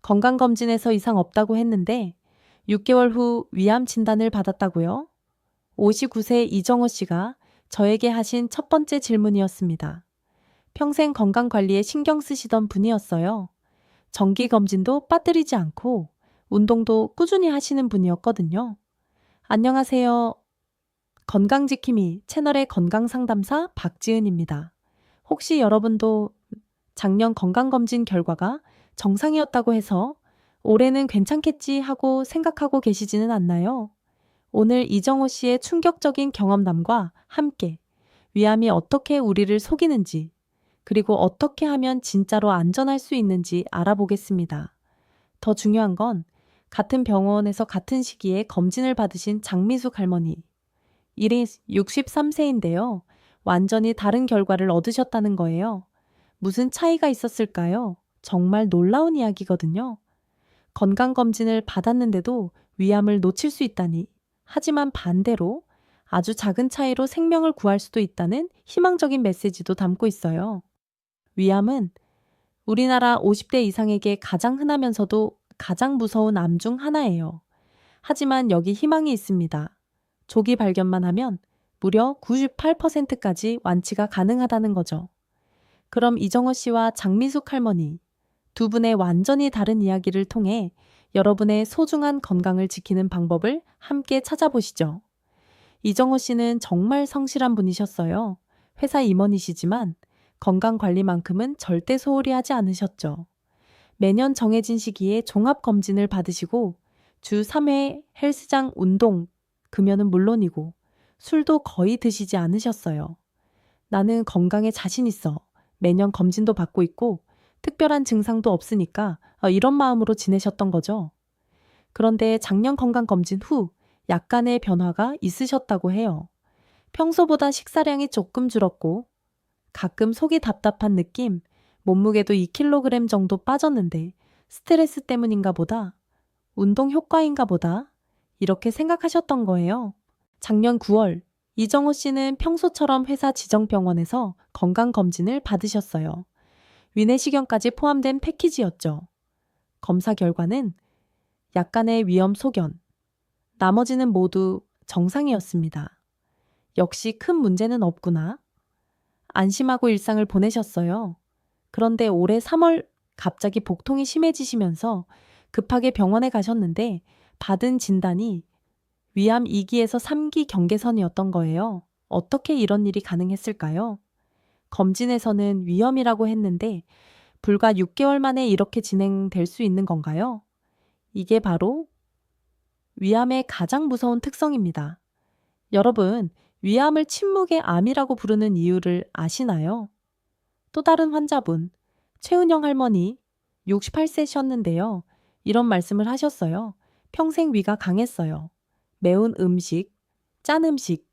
건강검진에서 이상 없다고 했는데 6개월 후 위암 진단을 받았다고요? 59세 이정호 씨가 저에게 하신 첫 번째 질문이었습니다. 평생 건강관리에 신경 쓰시던 분이었어요. 정기검진도 빠뜨리지 않고 운동도 꾸준히 하시는 분이었거든요. 안녕하세요. 건강지킴이 채널의 건강상담사 박지은입니다. 혹시 여러분도 작년 건강검진 결과가 정상이었다고 해서 올해는 괜찮겠지 하고 생각하고 계시지는 않나요? 오늘 이정호 씨의 충격적인 경험담과 함께 위암이 어떻게 우리를 속이는지, 그리고 어떻게 하면 진짜로 안전할 수 있는지 알아보겠습니다. 더 중요한 건 같은 병원에서 같은 시기에 검진을 받으신 장미숙 할머니. 일이 63세인데요. 완전히 다른 결과를 얻으셨다는 거예요. 무슨 차이가 있었을까요? 정말 놀라운 이야기거든요. 건강검진을 받았는데도 위암을 놓칠 수 있다니. 하지만 반대로 아주 작은 차이로 생명을 구할 수도 있다는 희망적인 메시지도 담고 있어요. 위암은 우리나라 50대 이상에게 가장 흔하면서도 가장 무서운 암 중 하나예요. 하지만 여기 희망이 있습니다. 조기 발견만 하면 무려 98%까지 완치가 가능하다는 거죠. 그럼 이정호 씨와 장미숙 할머니, 두 분의 완전히 다른 이야기를 통해 여러분의 소중한 건강을 지키는 방법을 함께 찾아보시죠. 이정호 씨는 정말 성실한 분이셨어요. 회사 임원이시지만 건강관리만큼은 절대 소홀히 하지 않으셨죠. 매년 정해진 시기에 종합검진을 받으시고 주 3회 헬스장 운동, 금연은 물론이고 술도 거의 드시지 않으셨어요. 나는 건강에 자신 있어. 매년 검진도 받고 있고 특별한 증상도 없으니까 이런 마음으로 지내셨던 거죠. 그런데 작년 건강검진 후 약간의 변화가 있으셨다고 해요. 평소보다 식사량이 조금 줄었고 가끔 속이 답답한 느낌, 몸무게도 2kg 정도 빠졌는데 스트레스 때문인가 보다, 운동 효과인가 보다 이렇게 생각하셨던 거예요. 작년 9월 이정호 씨는 평소처럼 회사 지정병원에서 건강검진을 받으셨어요. 위내시경까지 포함된 패키지였죠. 검사 결과는 약간의 위험 소견, 나머지는 모두 정상이었습니다. 역시 큰 문제는 없구나. 안심하고 일상을 보내셨어요. 그런데 올해 3월 갑자기 복통이 심해지시면서 급하게 병원에 가셨는데 받은 진단이 위암 2기에서 3기 경계선이었던 거예요. 어떻게 이런 일이 가능했을까요? 검진에서는 위험이라고 했는데 불과 6개월 만에 이렇게 진행될 수 있는 건가요? 이게 바로 위암의 가장 무서운 특성입니다. 여러분, 위암을 침묵의 암이라고 부르는 이유를 아시나요? 또 다른 환자분, 최은영 할머니, 68세셨는데요. 이런 말씀을 하셨어요. 평생 위가 강했어요. 매운 음식, 짠 음식,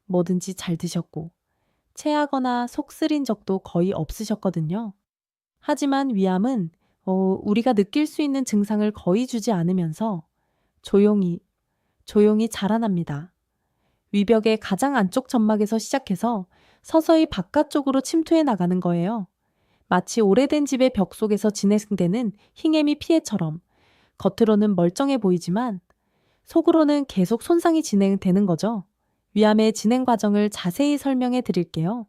뭐든지 잘 드셨고, 체하거나 속 쓰린 적도 거의 없으셨거든요. 하지만 위암은 우리가 느낄 수 있는 증상을 거의 주지 않으면서 조용히, 조용히 자라납니다. 위벽의 가장 안쪽 점막에서 시작해서 서서히 바깥쪽으로 침투해 나가는 거예요. 마치 오래된 집의 벽 속에서 진행되는 흰개미 피해처럼 겉으로는 멀쩡해 보이지만 속으로는 계속 손상이 진행되는 거죠. 위암의 진행 과정을 자세히 설명해 드릴게요.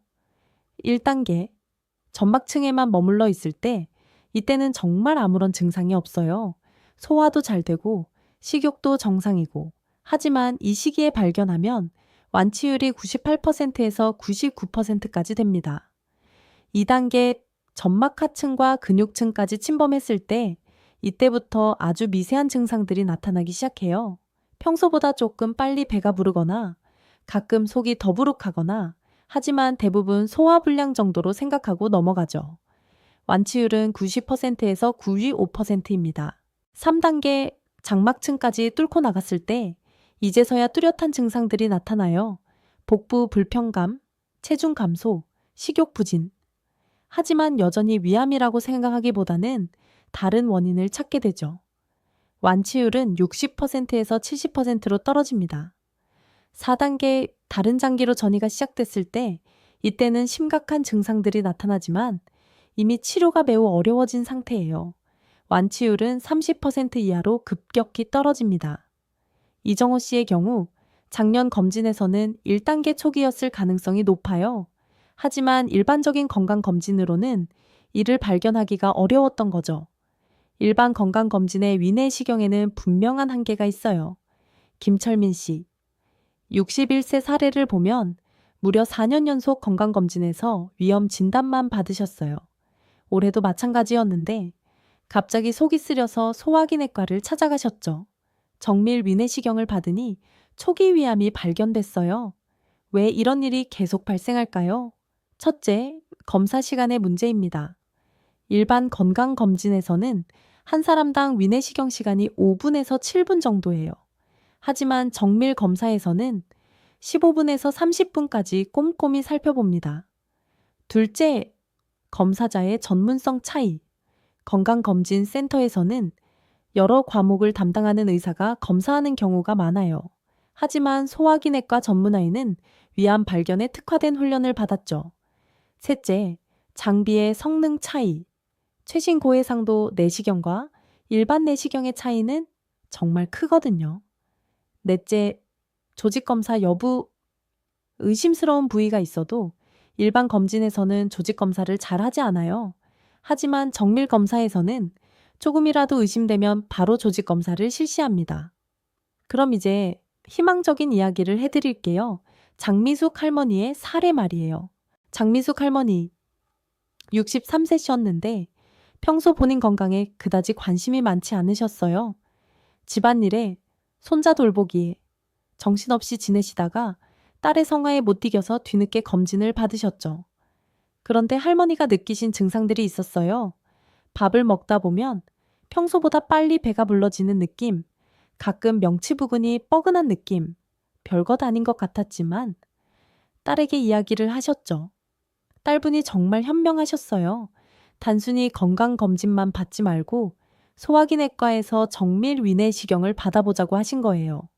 1단계, 점막층에만 머물러 있을 때 이때는 정말 아무런 증상이 없어요. 소화도 잘 되고 식욕도 정상이고, 하지만 이 시기에 발견하면 완치율이 98%에서 99%까지 됩니다. 2단계, 점막하층과 근육층까지 침범했을 때 이때부터 아주 미세한 증상들이 나타나기 시작해요. 평소보다 조금 빨리 배가 부르거나 가끔 속이 더부룩하거나, 하지만 대부분 소화불량 정도로 생각하고 넘어가죠. 완치율은 90%에서 95%입니다. 3단계 장막층까지 뚫고 나갔을 때 이제서야 뚜렷한 증상들이 나타나요. 복부 불편감, 체중 감소, 식욕 부진. 하지만 여전히 위암이라고 생각하기보다는 다른 원인을 찾게 되죠. 완치율은 60%에서 70%로 떨어집니다. 4단계 다른 장기로 전이가 시작됐을 때 이때는 심각한 증상들이 나타나지만 이미 치료가 매우 어려워진 상태예요. 완치율은 30% 이하로 급격히 떨어집니다. 이정호 씨의 경우 작년 검진에서는 1단계 초기였을 가능성이 높아요. 하지만 일반적인 건강검진으로는 이를 발견하기가 어려웠던 거죠. 일반 건강검진의 위내시경에는 분명한 한계가 있어요. 김철민 씨, 61세 사례를 보면 무려 4년 연속 건강검진에서 위험 진단만 받으셨어요. 올해도 마찬가지였는데 갑자기 속이 쓰려서 소화기내과를 찾아가셨죠. 정밀 위내시경을 받으니 초기 위암이 발견됐어요. 왜 이런 일이 계속 발생할까요? 첫째, 검사 시간의 문제입니다. 일반 건강검진에서는 한 사람당 위내시경 시간이 5분에서 7분 정도예요. 하지만 정밀 검사에서는 15분에서 30분까지 꼼꼼히 살펴봅니다. 둘째, 검사자의 전문성 차이. 건강검진센터에서는 여러 과목을 담당하는 의사가 검사하는 경우가 많아요. 하지만 소화기내과 전문의는 위암 발견에 특화된 훈련을 받았죠. 셋째, 장비의 성능 차이. 최신 고해상도 내시경과 일반 내시경의 차이는 정말 크거든요. 넷째, 조직검사 여부. 의심스러운 부위가 있어도 일반 검진에서는 조직검사를 잘 하지 않아요. 하지만 정밀검사에서는 조금이라도 의심되면 바로 조직검사를 실시합니다. 그럼 이제 희망적인 이야기를 해드릴게요. 장미숙 할머니의 사례 말이에요. 장미숙 할머니 63세셨는데 평소 본인 건강에 그다지 관심이 많지 않으셨어요. 집안일에 손자 돌보기에 정신없이 지내시다가 딸의 성화에 못 이겨서 뒤늦게 검진을 받으셨죠. 그런데 할머니가 느끼신 증상들이 있었어요. 밥을 먹다 보면 평소보다 빨리 배가 불러지는 느낌, 가끔 명치 부근이 뻐근한 느낌, 별것 아닌 것 같았지만 딸에게 이야기를 하셨죠. 딸분이 정말 현명하셨어요. 단순히 건강검진만 받지 말고 소화기내과에서 정밀 위내시경을 받아보자고 하신 거예요.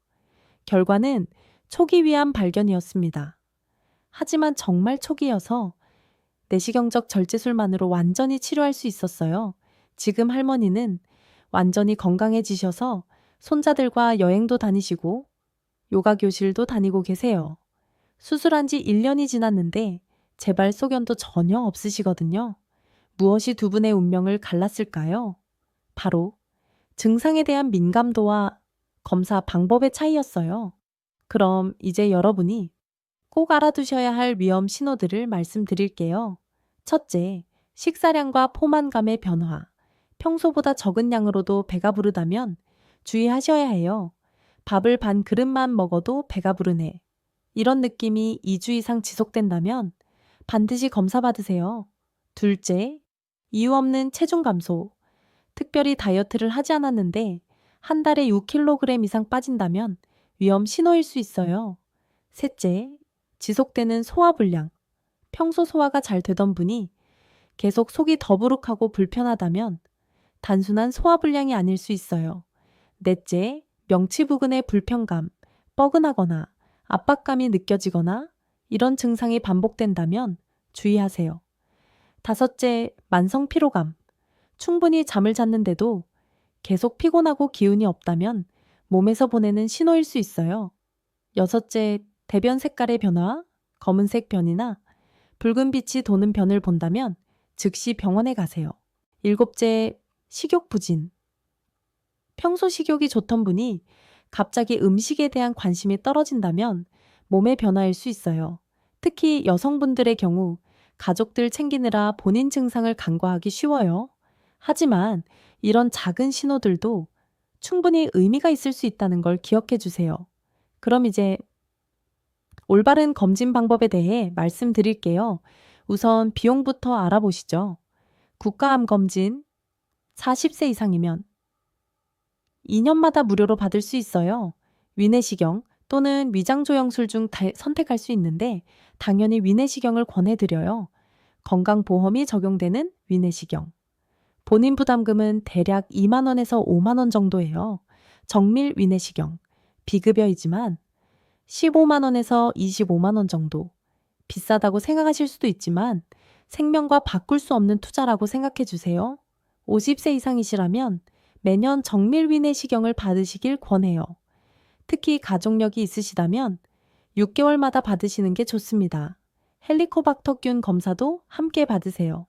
결과는 초기 위암 발견이었습니다. 하지만 정말 초기여서 내시경적 절제술만으로 완전히 치료할 수 있었어요. 지금 할머니는 완전히 건강해지셔서 손자들과 여행도 다니시고 요가 교실도 다니고 계세요. 수술한 지 1년이 지났는데 재발 소견도 전혀 없으시거든요. 무엇이 두 분의 운명을 갈랐을까요? 바로 증상에 대한 민감도와 검사 방법의 차이였어요. 그럼 이제 여러분이 꼭 알아두셔야 할 위험 신호들을 말씀드릴게요. 첫째, 식사량과 포만감의 변화. 평소보다 적은 양으로도 배가 부르다면 주의하셔야 해요. 밥을 반 그릇만 먹어도 배가 부르네. 이런 느낌이 2주 이상 지속된다면 반드시 검사 받으세요. 둘째, 이유 없는 체중 감소. 특별히 다이어트를 하지 않았는데 한 달에 6kg 이상 빠진다면 위험 신호일 수 있어요. 셋째, 지속되는 소화불량. 평소 소화가 잘 되던 분이 계속 속이 더부룩하고 불편하다면 단순한 소화불량이 아닐 수 있어요. 넷째, 명치 부근의 불편감, 뻐근하거나 압박감이 느껴지거나 이런 증상이 반복된다면 주의하세요. 다섯째, 만성 피로감. 충분히 잠을 잤는데도 계속 피곤하고 기운이 없다면 몸에서 보내는 신호일 수 있어요. 여섯째, 대변 색깔의 변화, 검은색 변이나 붉은 빛이 도는 변을 본다면 즉시 병원에 가세요. 일곱째, 식욕 부진. 평소 식욕이 좋던 분이 갑자기 음식에 대한 관심이 떨어진다면 몸의 변화일 수 있어요. 특히 여성분들의 경우 가족들 챙기느라 본인 증상을 간과하기 쉬워요. 하지만 이런 작은 신호들도 충분히 의미가 있을 수 있다는 걸 기억해 주세요. 그럼 이제 올바른 검진 방법에 대해 말씀드릴게요. 우선 비용부터 알아보시죠. 국가암 검진 40세 이상이면 2년마다 무료로 받을 수 있어요. 위내시경 또는 위장조영술 중 선택할 수 있는데 당연히 위내시경을 권해드려요. 건강보험이 적용되는 위내시경. 본인 부담금은 대략 2만 원에서 5만 원 정도예요. 정밀 위내시경. 비급여이지만 15만 원에서 25만 원 정도. 비싸다고 생각하실 수도 있지만 생명과 바꿀 수 없는 투자라고 생각해 주세요. 50세 이상이시라면 매년 정밀 위내시경을 받으시길 권해요. 특히 가족력이 있으시다면 6개월마다 받으시는 게 좋습니다. 헬리코박터균 검사도 함께 받으세요.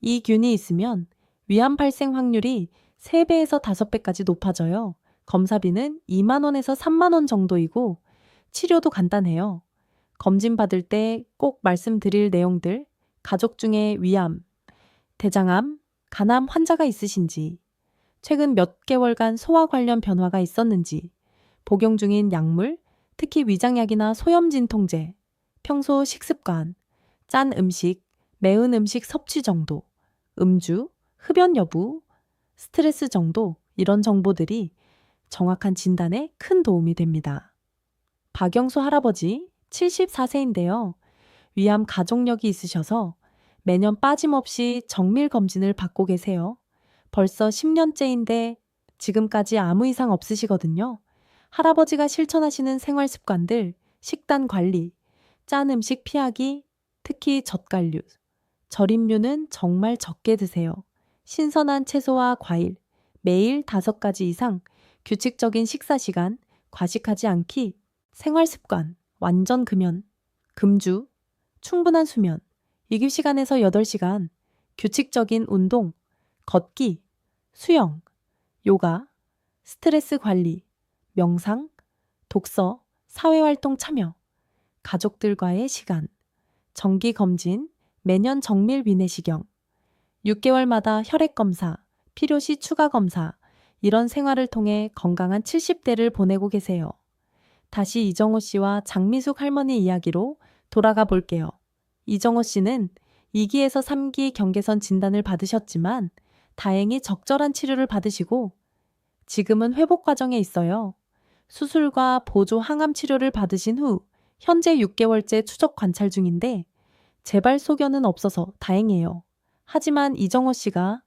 이 균이 있으면 위암 발생 확률이 3배에서 5배까지 높아져요. 검사비는 2만 원에서 3만 원 정도이고 치료도 간단해요. 검진 받을 때 꼭 말씀드릴 내용들, 가족 중에 위암, 대장암, 간암 환자가 있으신지, 최근 몇 개월간 소화 관련 변화가 있었는지, 복용 중인 약물, 특히 위장약이나 소염진통제, 평소 식습관, 짠 음식, 매운 음식 섭취 정도, 음주, 흡연 여부, 스트레스 정도, 이런 정보들이 정확한 진단에 큰 도움이 됩니다. 박영수 할아버지 74세인데요. 위암 가족력이 있으셔서 매년 빠짐없이 정밀 검진을 받고 계세요. 벌써 10년째인데 지금까지 아무 이상 없으시거든요. 할아버지가 실천하시는 생활 습관들, 식단 관리, 짠 음식 피하기, 특히 젓갈류, 절임류는 정말 적게 드세요. 신선한 채소와 과일, 매일 5가지 이상, 규칙적인 식사 시간, 과식하지 않기, 생활 습관, 완전 금연, 금주, 충분한 수면, 이규 시간에서 8시간, 규칙적인 운동, 걷기, 수영, 요가, 스트레스 관리, 명상, 독서, 사회활동 참여, 가족들과의 시간, 정기 검진, 매년 정밀 위내시경, 6개월마다 혈액 검사, 필요시 추가 검사, 이런 생활을 통해 건강한 70대를 보내고 계세요. 다시 이정호 씨와 장미숙 할머니 이야기로 돌아가 볼게요. 이정호 씨는 2기에서 3기 경계선 진단을 받으셨지만 다행히 적절한 치료를 받으시고 지금은 회복 과정에 있어요. 수술과 보조 항암 치료를 받으신 후 현재 6개월째 추적 관찰 중인데 재발 소견은 없어서 다행이에요. 하지만 이정호 씨가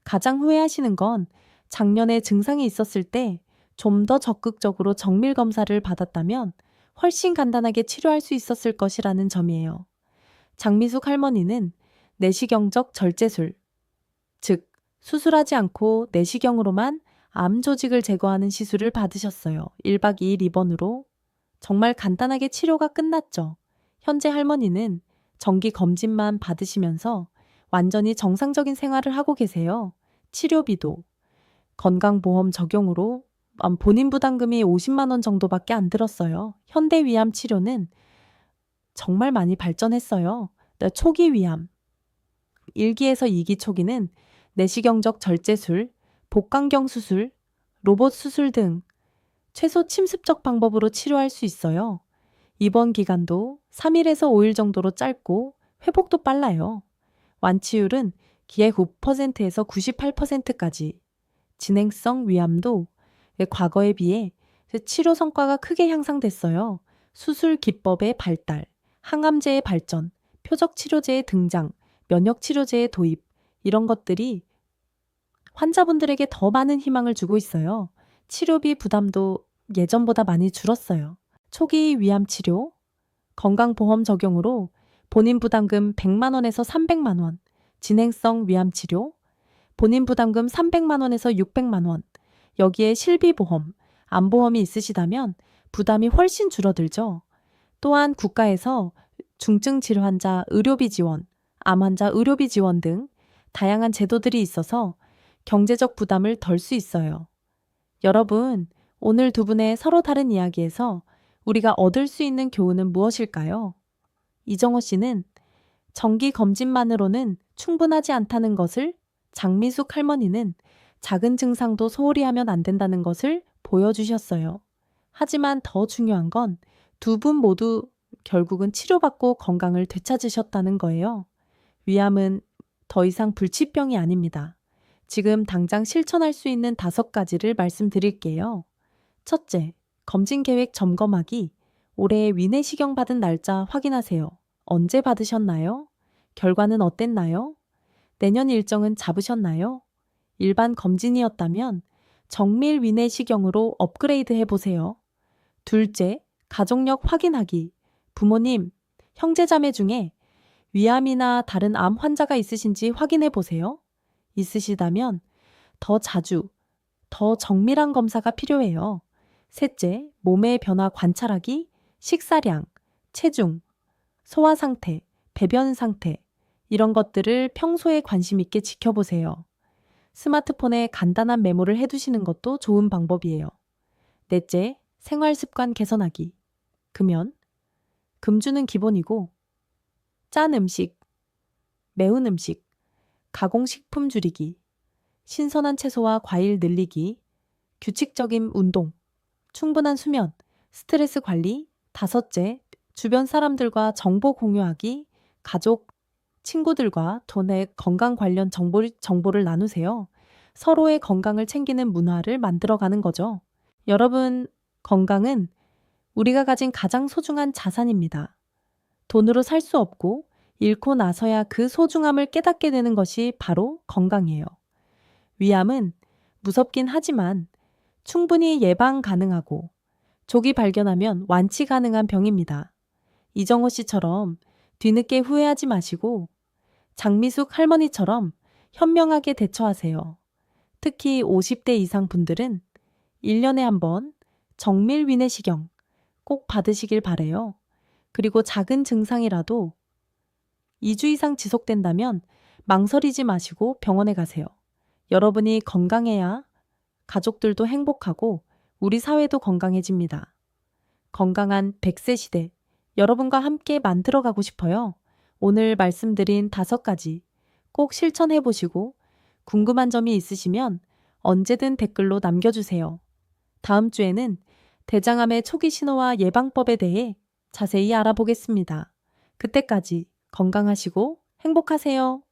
가장 후회하시는 건 작년에 증상이 있었을 때 좀 더 적극적으로 정밀 검사를 받았다면 훨씬 간단하게 치료할 수 있었을 것이라는 점이에요. 장미숙 할머니는 내시경적 절제술, 즉 수술하지 않고 내시경으로만 암 조직을 제거하는 시술을 받으셨어요. 1박 2일 입원으로 정말 간단하게 치료가 끝났죠. 현재 할머니는 정기 검진만 받으시면서 완전히 정상적인 생활을 하고 계세요. 치료비도 건강보험 적용으로 본인 부담금이 50만 원 정도밖에 안 들었어요. 현대 위암 치료는 정말 많이 발전했어요. 초기 위암, 1기에서 2기 초기는 내시경적 절제술, 복강경 수술, 로봇 수술 등 최소 침습적 방법으로 치료할 수 있어요. 입원 기간도 3일에서 5일 정도로 짧고 회복도 빨라요. 완치율은 기의 9%에서 98%까지. 진행성 위암도 과거에 비해 치료 성과가 크게 향상됐어요. 수술 기법의 발달, 항암제의 발전, 표적 치료제의 등장, 면역 치료제의 도입, 이런 것들이 환자분들에게 더 많은 희망을 주고 있어요. 치료비 부담도 예전보다 많이 줄었어요. 초기 위암 치료, 건강보험 적용으로 본인 부담금 100만 원에서 300만 원, 진행성 위암 치료, 본인 부담금 300만 원에서 600만 원, 여기에 실비보험, 암보험이 있으시다면 부담이 훨씬 줄어들죠. 또한 국가에서 중증 질환 환자 의료비 지원, 암 환자 의료비 지원 등 다양한 제도들이 있어서 경제적 부담을 덜 수 있어요. 여러분, 오늘 두 분의 서로 다른 이야기에서 우리가 얻을 수 있는 교훈은 무엇일까요? 이정호 씨는 정기 검진만으로는 충분하지 않다는 것을, 장미숙 할머니는 작은 증상도 소홀히 하면 안 된다는 것을 보여주셨어요. 하지만 더 중요한 건 두 분 모두 결국은 치료받고 건강을 되찾으셨다는 거예요. 위암은 더 이상 불치병이 아닙니다. 지금 당장 실천할 수 있는 5가지를 말씀드릴게요. 첫째, 검진 계획 점검하기. 올해 위내시경 받은 날짜 확인하세요. 언제 받으셨나요? 결과는 어땠나요? 내년 일정은 잡으셨나요? 일반 검진이었다면 정밀 위내시경으로 업그레이드 해보세요. 둘째, 가족력 확인하기. 부모님, 형제자매 중에 위암이나 다른 암 환자가 있으신지 확인해 보세요. 있으시다면 더 자주, 더 정밀한 검사가 필요해요. 셋째, 몸의 변화 관찰하기, 식사량, 체중, 소화 상태, 배변 상태, 이런 것들을 평소에 관심 있게 지켜보세요. 스마트폰에 간단한 메모를 해두시는 것도 좋은 방법이에요. 넷째, 생활 습관 개선하기. 금연, 금주는 기본이고, 짠 음식, 매운 음식, 가공식품 줄이기, 신선한 채소와 과일 늘리기, 규칙적인 운동, 충분한 수면, 스트레스 관리. 다섯째, 주변 사람들과 정보 공유하기, 가족, 친구들과 돈의 건강 관련 정보를 나누세요. 서로의 건강을 챙기는 문화를 만들어가는 거죠. 여러분, 건강은 우리가 가진 가장 소중한 자산입니다. 돈으로 살 수 없고 잃고 나서야 그 소중함을 깨닫게 되는 것이 바로 건강이에요. 위암은 무섭긴 하지만 충분히 예방 가능하고 조기 발견하면 완치 가능한 병입니다. 이정호 씨처럼 뒤늦게 후회하지 마시고 장미숙 할머니처럼 현명하게 대처하세요. 특히 50대 이상 분들은 1년에 한 번 정밀 위내시경 꼭 받으시길 바래요. 그리고 작은 증상이라도 2주 이상 지속된다면 망설이지 마시고 병원에 가세요. 여러분이 건강해야 가족들도 행복하고 우리 사회도 건강해집니다. 건강한 100세 시대, 여러분과 함께 만들어가고 싶어요. 오늘 말씀드린 5가지 꼭 실천해 보시고 궁금한 점이 있으시면 언제든 댓글로 남겨주세요. 다음 주에는 대장암의 초기 신호와 예방법에 대해 자세히 알아보겠습니다. 그때까지 건강하시고 행복하세요.